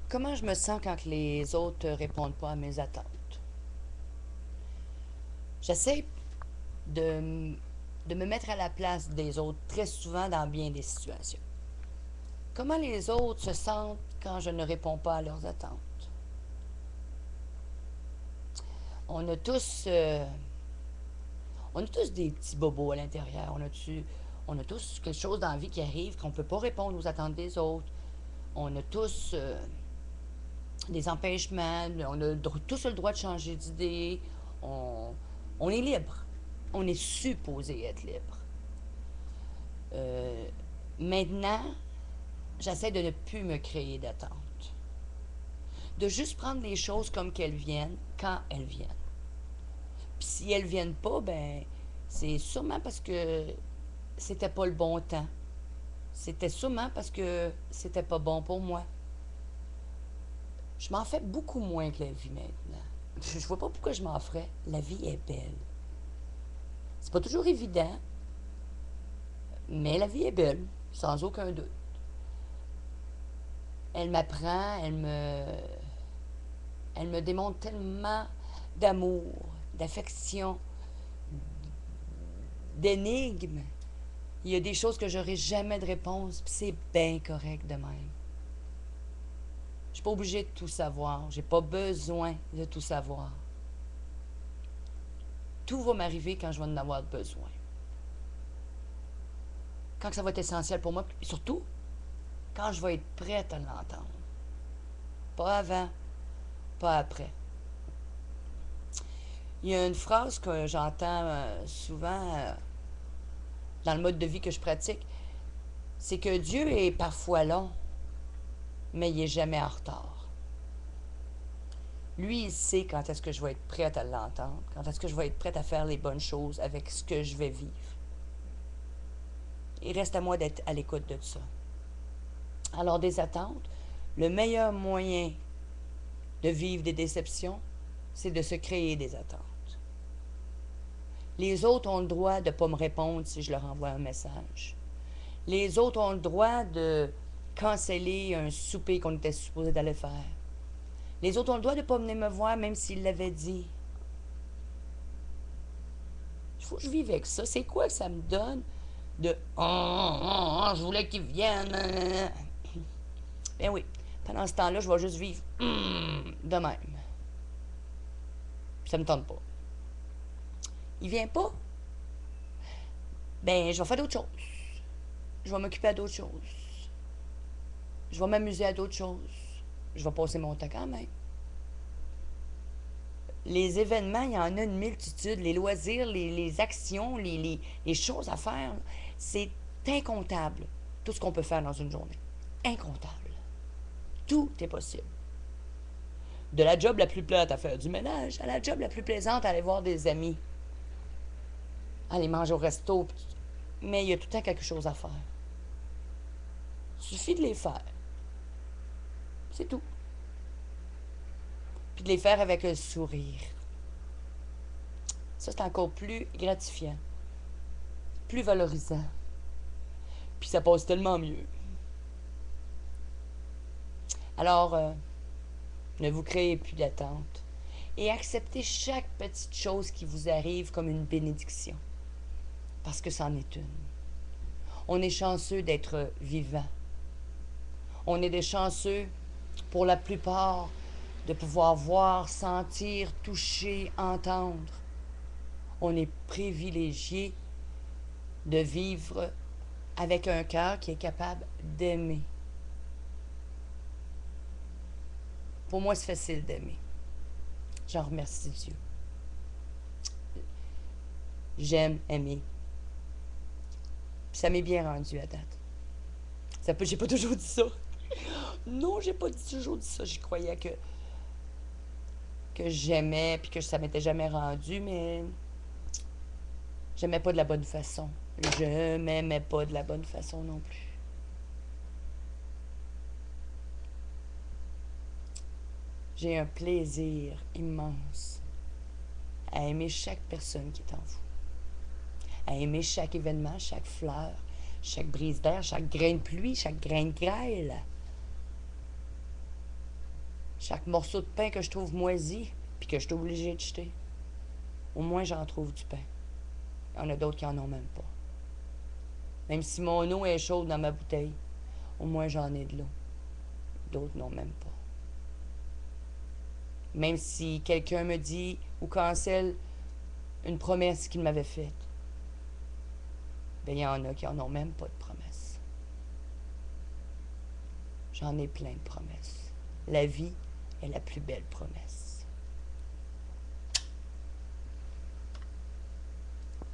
Comment je me sens quand les autres ne répondent pas à mes attentes? J'essaie de, de me mettre à la place des autres très souvent dans bien des situations. Comment les autres se sentent quand je ne réponds pas à leurs attentes? On a tous, euh, on a tous des petits bobos à l'intérieur. On a tous quelque chose dans la vie qui arrive qu'on ne peut pas répondre aux attentes des autres. On a tous des empêchements. On a tous le droit de changer d'idée. On, on est libre. On est supposé être libre. Euh, Maintenant, j'essaie de ne plus me créer d'attente. De juste prendre les choses comme qu'elles viennent, quand elles viennent. Puis si elles viennent pas, ben, c'est sûrement parce que c'était pas le bon temps. C'était sûrement parce que c'était pas bon pour moi. Je m'en fais beaucoup moins que la vie maintenant. Je vois pas pourquoi je m'en ferais. La vie est belle. C'est pas toujours évident, mais la vie est belle, sans aucun doute. Elle m'apprend, elle me démontre tellement d'amour, d'affection, d'énigmes. Il y a des choses que j'aurai jamais de réponse, puis c'est bien correct de même. Je suis pas obligée de tout savoir. J'ai pas besoin de tout savoir. Tout va m'arriver quand je vais en avoir besoin. Quand ça va être essentiel pour moi, et surtout quand je vais être prête à l'entendre. Pas avant, pas après. Il y a une phrase que j'entends souvent dans le mode de vie que je pratique, c'est que Dieu est parfois long, mais il est jamais en retard. Lui, il sait quand est-ce que je vais être prête à l'entendre, quand est-ce que je vais être prête à faire les bonnes choses avec ce que je vais vivre. Il reste à moi d'être à l'écoute de ça. Alors, des attentes, le meilleur moyen de vivre des déceptions, c'est de se créer des attentes. Les autres ont le droit de ne pas me répondre si je leur envoie un message. Les autres ont le droit de canceller un souper qu'on était supposé d'aller faire. Les autres ont le droit de ne pas venir me voir même s'ils l'avaient dit. Il faut que je vive avec ça. C'est quoi que ça me donne de je voulais qu'ils viennent. Ben oui. Pendant ce temps-là, je vais juste vivre de même. Ça me tente pas. Il vient pas? Ben, je vais faire d'autres choses. Je vais m'occuper à d'autres choses. Je vais m'amuser à d'autres choses. Je vais passer mon temps quand même. Les événements, il y en a une multitude. Les loisirs, les actions, les choses à faire, c'est incontable. Tout ce qu'on peut faire dans une journée. Incontable. Tout est possible. De la job la plus plate à faire du ménage, à la job la plus plaisante à aller voir des amis, aller manger au resto. Mais il y a tout le temps quelque chose à faire. Il suffit de les faire. C'est tout. Puis de les faire avec un sourire. Ça, c'est encore plus gratifiant, plus valorisant. Puis ça passe tellement mieux. Alors, ne vous créez plus d'attente et acceptez chaque petite chose qui vous arrive comme une bénédiction, parce que c'en est une. On est chanceux d'être vivant. On est des chanceux, pour la plupart, de pouvoir voir, sentir, toucher, entendre. On est privilégié de vivre avec un cœur qui est capable d'aimer. Pour moi, c'est facile d'aimer. J'en remercie Dieu. J'aime aimer. Puis ça m'est bien rendu à date. J'ai pas toujours dit ça. Non, j'ai pas toujours dit ça. J'y croyais que j'aimais puis que ça m'était jamais rendu, mais j'aimais pas de la bonne façon. Je m'aimais pas de la bonne façon non plus. J'ai un plaisir immense à aimer chaque personne qui est en vous. À aimer chaque événement, chaque fleur, chaque brise d'air, chaque grain de pluie, chaque grain de grêle. Chaque morceau de pain que je trouve moisi, puis que je suis obligée de jeter, au moins j'en trouve du pain. Il y en a d'autres qui en ont même pas. Même si mon eau est chaude dans ma bouteille, au moins j'en ai de l'eau. D'autres n'ont même pas. Même si quelqu'un me dit ou cancelle une promesse qu'il m'avait faite, ben il y en a qui en ont même pas de promesse. J'en ai plein de promesses. La vie est la plus belle promesse.